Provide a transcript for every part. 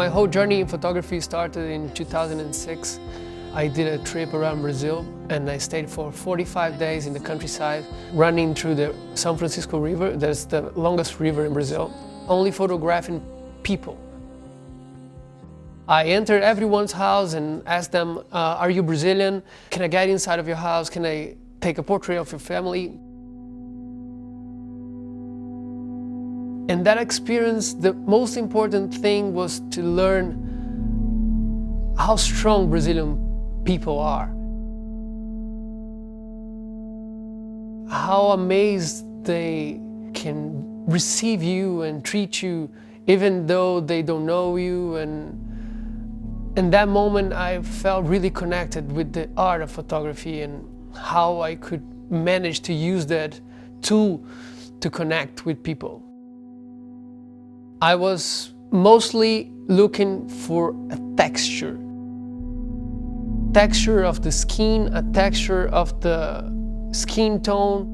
My whole journey in photography started in 2006. I did a trip around Brazil and I stayed for 45 days in the countryside, running through the São Francisco River. That's the longest river in Brazil, only photographing people. I entered everyone's house and asked them, are you Brazilian? Can I get inside of your house? Can I take a portrait of your family? In that experience, the most important thing was to learn how strong Brazilian people are. How amazed they can receive you and treat you even though they don't know you. And in that moment, I felt really connected with the art of photography and how I could manage to use that tool to connect with people. I was mostly looking for a texture. Texture of the skin, a texture of the skin tone.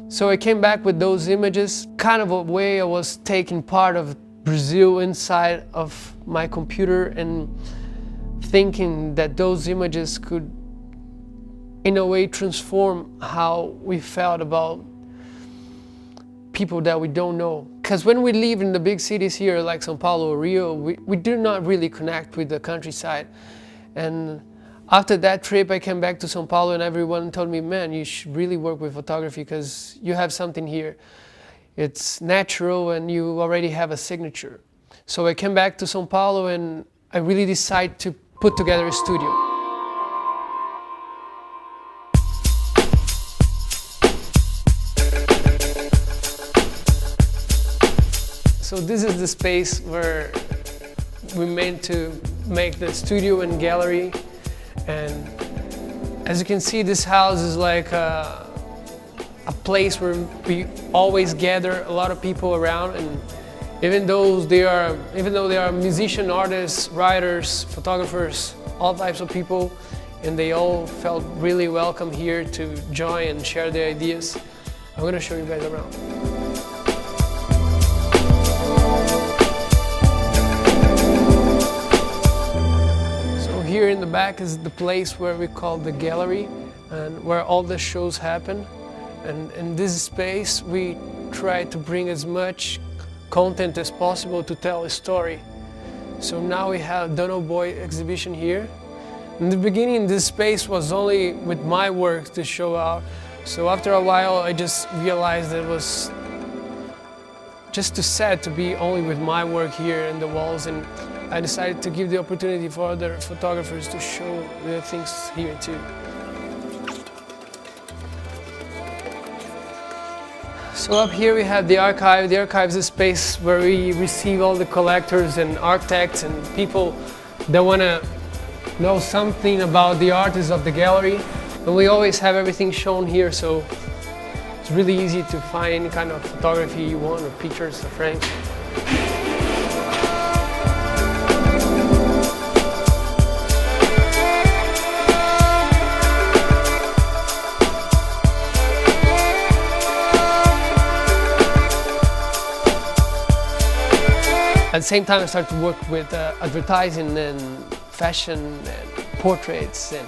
So I came back with those images, kind of a way I was taking part of Brazil inside of my computer and thinking that those images could, in a way, transform how we felt about people that we don't know. Because when we live in the big cities here like São Paulo or Rio, we do not really connect with the countryside. And after that trip, I came back to São Paulo and everyone told me, man, you should really work with photography because you have something here. It's natural and you already have a signature. So I came back to São Paulo and I really decided to put together a studio. So this is the space where we meant to make the studio and gallery. And as you can see, this house is like a place where we always gather a lot of people around. And even though they are musicians, artists, writers, photographers, all types of people, and they all felt really welcome here to join and share their ideas. I'm going to show you guys around. Here in the back is the place where we call the gallery and where all the shows happen. And in this space, we try to bring as much content as possible to tell a story. So now we have Donald Boy exhibition here. In the beginning, this space was only with my work to show out. So after a while, I just realized that it was just too sad to be only with my work here in the walls. And I decided to give the opportunity for other photographers to show their things here too. So up here we have the archive. The archive is a space where we receive all the collectors and architects and people that want to know something about the artists of the gallery. And we always have everything shown here, so it's really easy to find any kind of photography you want or pictures or frames. At the same time, I started to work with advertising and fashion and portraits and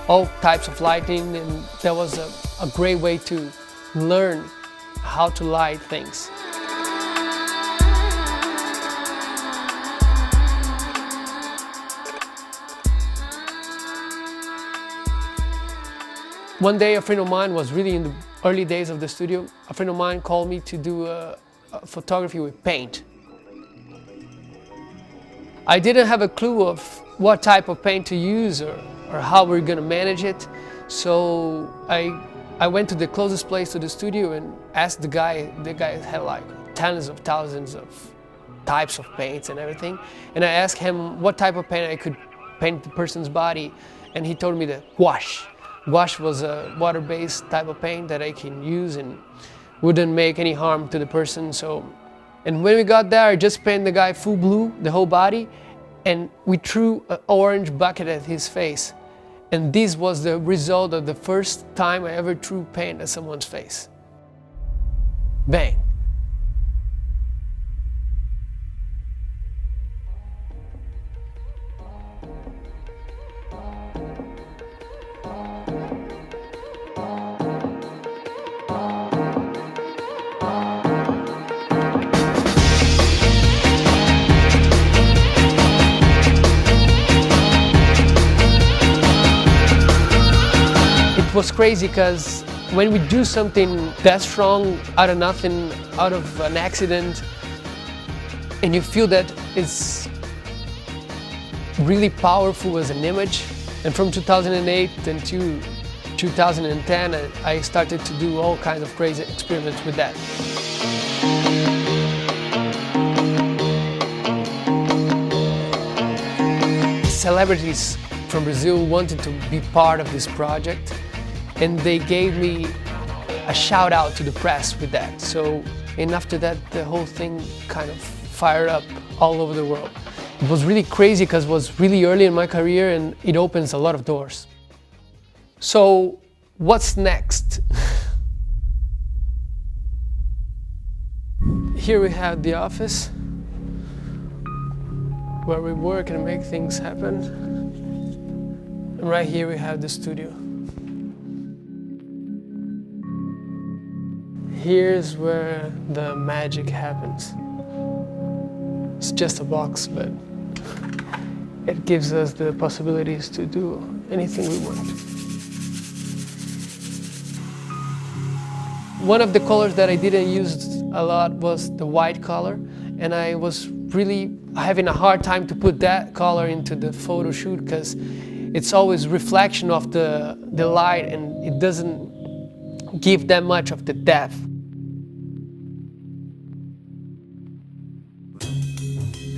all types of lighting, and that was a great way to learn how to light things. One day a friend of mine was really in the early days of the studio. A friend of mine called me to do a photography with paint. I didn't have a clue of what type of paint to use or how we're gonna manage it. So I went to the closest place to the studio and asked the guy. The guy had like tens of thousands of types of paints and everything. And I asked him what type of paint I could paint the person's body. And he told me that gouache. Gouache was a water-based type of paint that I can use and wouldn't make any harm to the person. And when we got there, I just painted the guy full blue, the whole body, and we threw an orange bucket at his face. And this was the result of the first time I ever threw paint at someone's face. Bang. was crazy because when we do something that strong out of nothing, out of an accident, and you feel that it's really powerful as an image. And from 2008 until 2010, I started to do all kinds of crazy experiments with that. Celebrities from Brazil wanted to be part of this project, and they gave me a shout out to the press with that. So, and after that, the whole thing kind of fired up all over the world. It was really crazy because it was really early in my career and it opens a lot of doors. So, what's next? Here we have the office where we work and make things happen. And right here we have the studio. Here's where the magic happens. It's just a box, but it gives us the possibilities to do anything we want. One of the colors that I didn't use a lot was the white color, and I was really having a hard time to put that color into the photo shoot because it's always reflection of the light and it doesn't give that much of the depth.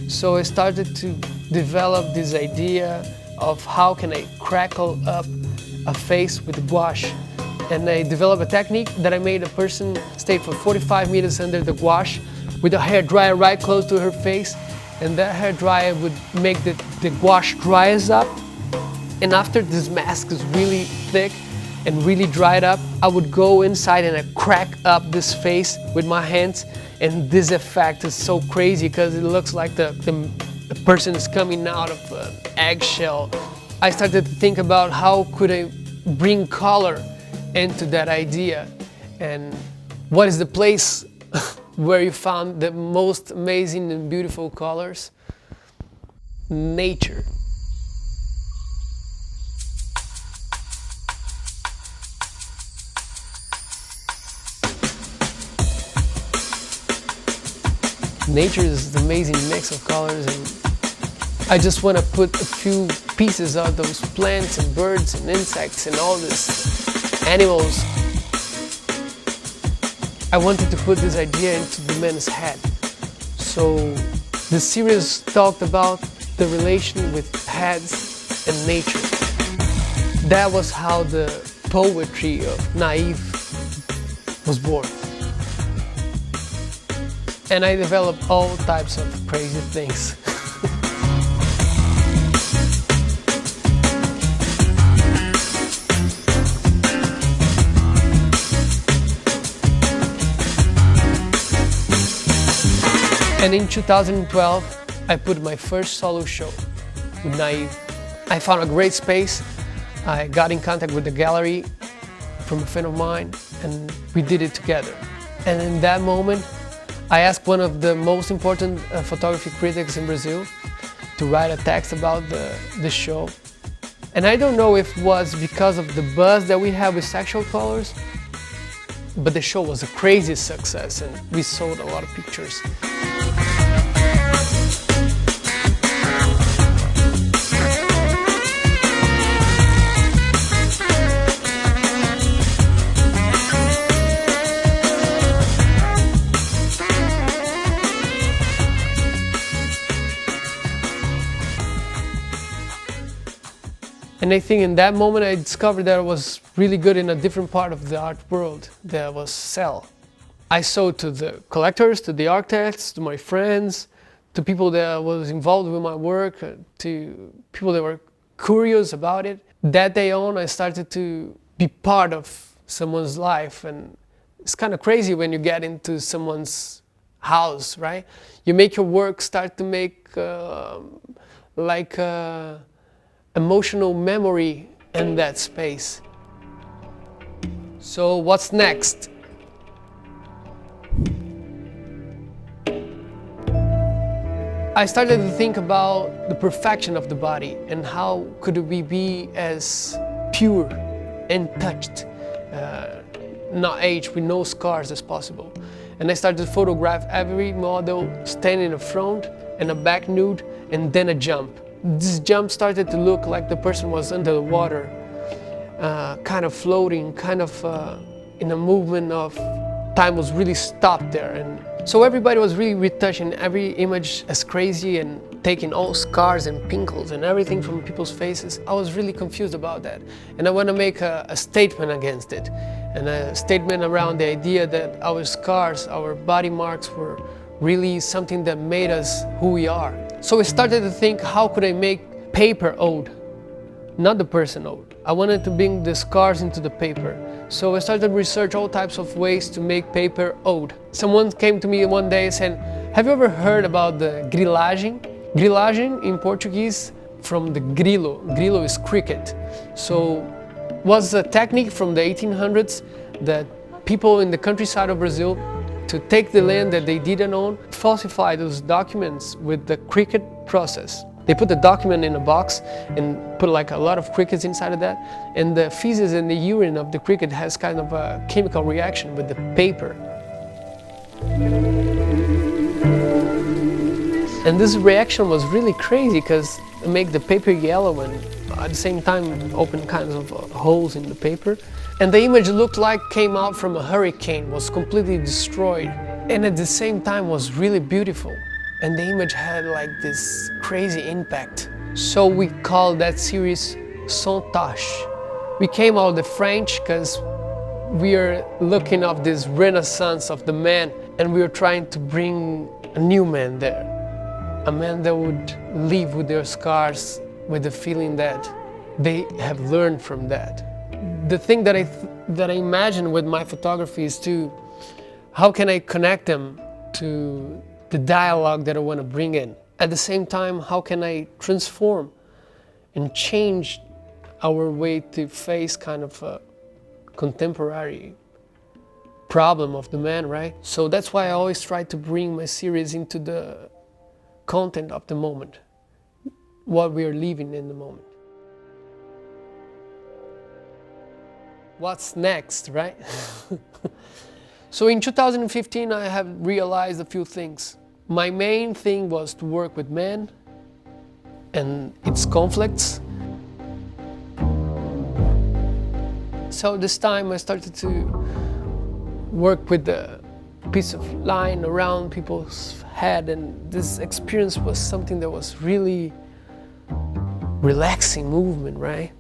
So I started to develop this idea of how can I crackle up a face with gouache. And I developed a technique that I made a person stay for 45 minutes under the gouache with a hair dryer right close to her face. And that hair dryer would make the gouache dries up. And after this mask is really thick and really dried up, I would go inside and I crack up this face with my hands. And this effect is so crazy because it looks like the person is coming out of an eggshell. I started to think about how could I bring color into that idea, and what is the place where you found the most amazing and beautiful colors? Nature. Nature is an amazing mix of colors, and I just want to put a few pieces of those plants and birds and insects and all this animals. I wanted to put this idea into the man's head. So the series talked about the relation with heads and nature. That was how the poetry of Naive was born. And I developed all types of crazy things. And in 2012, I put my first solo show with Naive. I found a great space. I got in contact with the Galeria from a friend of mine, and we did it together. And in that moment, I asked one of the most important photography critics in Brazil to write a text about the show. And I don't know if it was because of the buzz that we had with sexual colors, but the show was a crazy success and we sold a lot of pictures. And I think in that moment I discovered that I was really good in a different part of the art world, that was sell. I sold to the collectors, to the architects, to my friends, to people that was involved with my work, to people that were curious about it. That day on, I started to be part of someone's life, and it's kind of crazy when you get into someone's house, right? You make your work start to make emotional memory in that space. So what's next? I started to think about the perfection of the body and how could we be as pure and touched, not aged, with no scars as possible. And I started to photograph every model standing in the front and a back nude and then a jump. This jump started to look like the person was under the water, kind of floating, kind of in a movement of time was really stopped there. And so everybody was really retouching every image as crazy and taking all scars and pimples and everything from people's faces. I was really confused about that. And I want to make a statement against it. And a statement around the idea that our scars, our body marks were really something that made us who we are. So I started to think, how could I make paper old? Not the person old. I wanted to bring the scars into the paper. So I started to research all types of ways to make paper old. Someone came to me one day and said, have you ever heard about the grilagem? Grilagem in Portuguese from the grilo. Grilo is cricket. So was a technique from the 1800s that people in the countryside of Brazil, to take the land that they didn't own, falsify those documents with the cricket process. They put the document in a box and put like a lot of crickets inside of that, and the feces and the urine of the cricket has kind of a chemical reaction with the paper. And this reaction was really crazy because it made the paper yellow and at the same time open kinds of holes in the paper. And the image looked like came out from a hurricane, was completely destroyed, and at the same time was really beautiful. And the image had like this crazy impact. So we called that series Sans Tache. We came out of the French because we are looking at this renaissance of the man, and we were trying to bring a new man there. A man that would live with their scars, with the feeling that they have learned from that. The thing that I imagine with my photography is how can I connect them to the dialogue that I want to bring in. At the same time, how can I transform and change our way to face kind of a contemporary problem of the man, right? So that's why I always try to bring my series into the content of the moment, what we are living in the moment. What's next, right? So in 2015, I have realized a few things. My main thing was to work with men and its conflicts. So this time I started to work with the piece of line around people's head, and this experience was something that was really relaxing movement, right?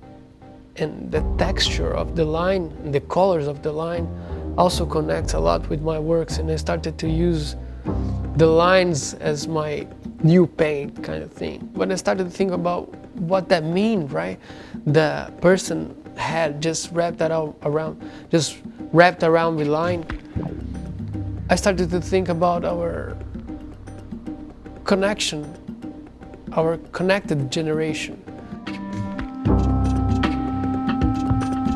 And the texture of the line, and the colors of the line also connects a lot with my works, and I started to use the lines as my new paint kind of thing. When I started to think about what that means, right? The person had just wrapped around with line. I started to think about our connection, our connected generation.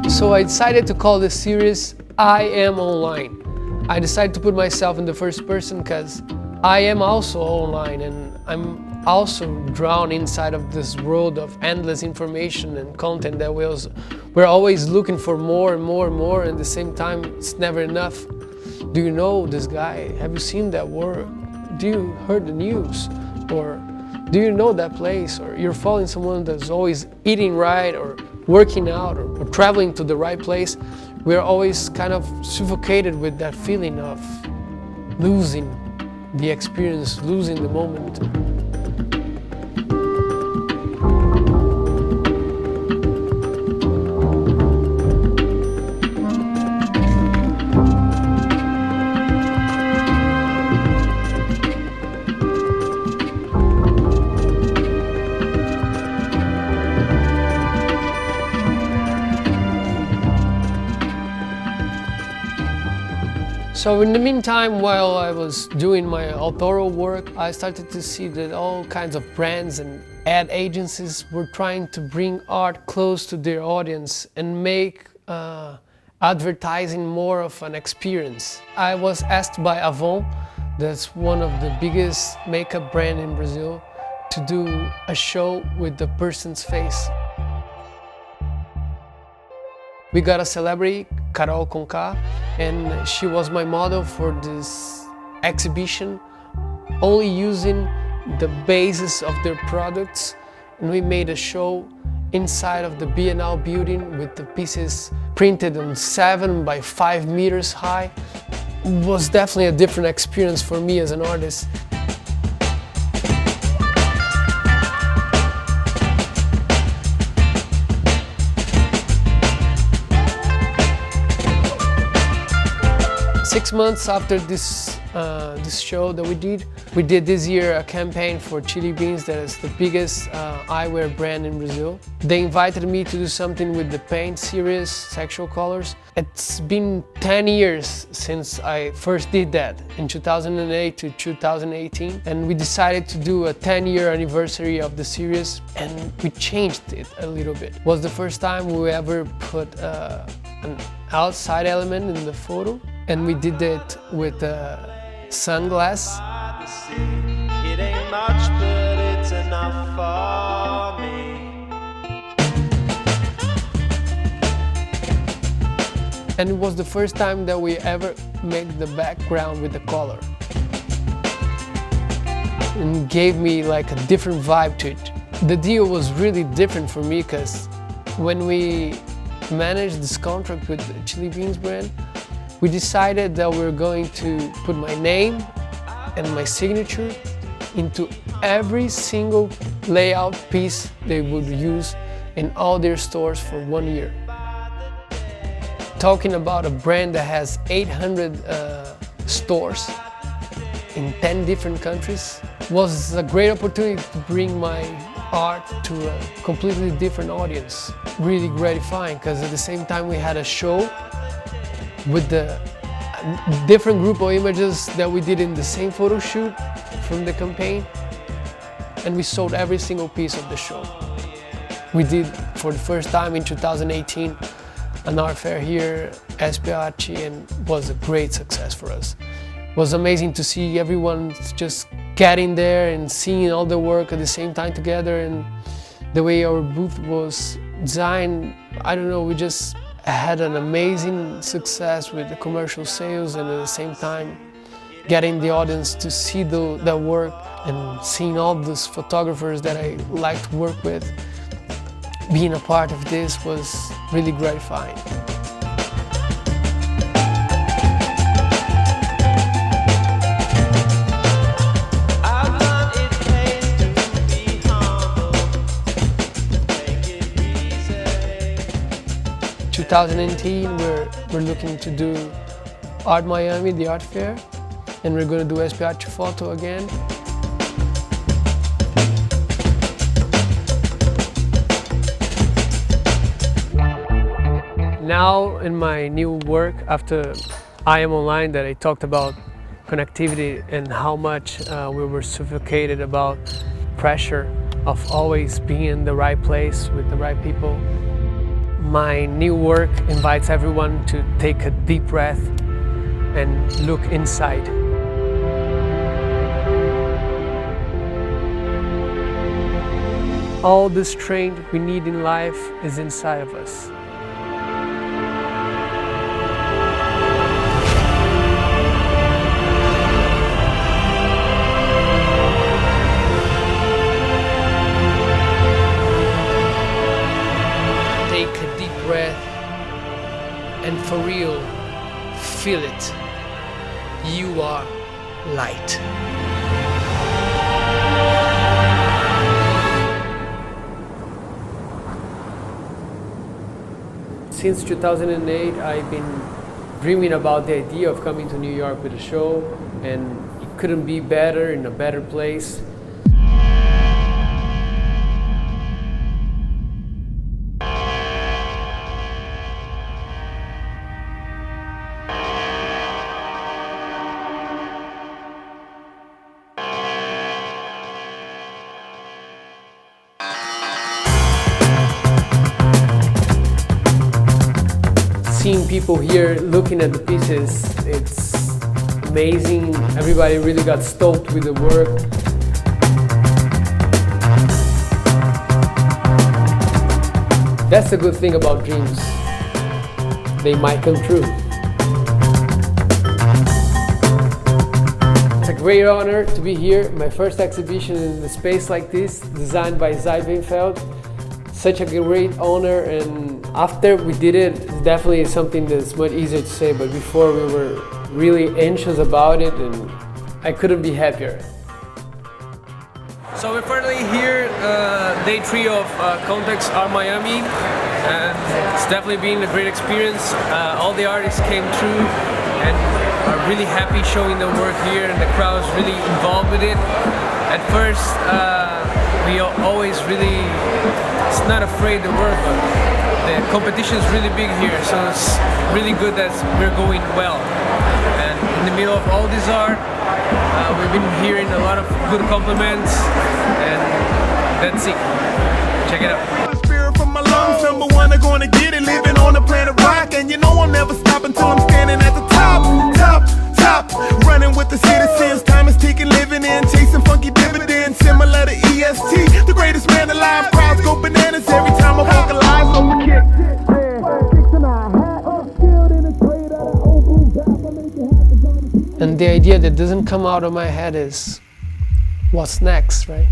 So I decided to call this series I Am Online. I decided to put myself in the first person because I am also online, and I'm also drowned inside of this world of endless information and content that we're always looking for more and more and more, and at the same time it's never enough. Do you know this guy? Have you seen that work? Do you heard the news? Or do you know that place? Or you're following someone that's always eating right, or working out, or traveling to the right place. We're always kind of suffocated with that feeling of losing the experience, losing the moment. So in the meantime, while I was doing my authorial work, I started to see that all kinds of brands and ad agencies were trying to bring art close to their audience and make advertising more of an experience. I was asked by Avon, that's one of the biggest makeup brand in Brazil, to do a show with the person's face. We got a celebrity, Carol Conká, and she was my model for this exhibition, only using the basis of their products. And we made a show inside of the Biennale building with the pieces printed on 7 by 5 meters high. It was definitely a different experience for me as an artist. Six months after this show that we did this year a campaign for Chili Beans, that is the biggest eyewear brand in Brazil. They invited me to do something with the paint series, Sexual Colors. It's been 10 years since I first did that, in 2008 to 2018, and we decided to do a 10-year anniversary of the series, and we changed it a little bit. It was the first time we ever put an outside element in the photo, and we did it with sunglasses. It ain't much, but it's enough for me. And it was the first time that we ever made the background with the color. And gave me like a different vibe to it. The deal was really different for me because when we managed this contract with the Chili Beans brand, we decided that we're going to put my name and my signature into every single layout piece they would use in all their stores for 1 year. Talking about a brand that has 800 stores in 10 different countries was a great opportunity to bring my art to a completely different audience. Really gratifying, because at the same time we had a show with the different group of images that we did in the same photo shoot from the campaign, and we sold every single piece of the show. We did, for the first time in 2018, an art fair here, SPARTE, and it was a great success for us. It was amazing to see everyone just getting there and seeing all the work at the same time together, and the way our booth was designed, I don't know, we just had an amazing success with the commercial sales, and at the same time getting the audience to see the work, and seeing all those photographers that I like to work with. Being a part of this was really gratifying. I've learned it pays to be humble, take it easy. 2018, we're looking to do Art Miami, the art fair, and we're going to do SPARTE Photo again. Now in my new work, after I Am Online, that I talked about connectivity and how much we were suffocated about pressure of always being in the right place with the right people. My new work invites everyone to take a deep breath and look inside. All the strength we need in life is inside of us. Take a deep breath and for real, feel it. You are light. Since 2008, I've been dreaming about the idea of coming to New York with a show, and it couldn't be better, in a better place. Seeing people here looking at the pieces, it's amazing. Everybody really got stoked with the work. That's the good thing about dreams. they might come true. It's a great honor to be here. My first exhibition in a space like this, designed by Zijbenfeld. Such a great honor, and after we did it, it's definitely something that's much easier to say, but before we were really anxious about it, and I couldn't be happier. So we're finally here, day 3 of Context Art Miami, and it's definitely been a great experience. All the artists came through and are really happy showing their work here, and the crowd's really involved with it. At first, we always really, it's not afraid to work, but the competition is really big here, so it's really good that we're going well. And in the middle of all this art, we've been hearing a lot of good compliments, and that's it. Check it out. Spirit from my lungs, number one, I'm gonna get it. Living on the planet rock, and you know I'm never stopping till I'm standing at the top, top, top. Running with the citizens, time is ticking, living in, chasing funky dividends, similar to EST. The greatest man alive, crowds go bananas every time I vocalize on the kick. And the idea that doesn't come out of my head is, what's next, right?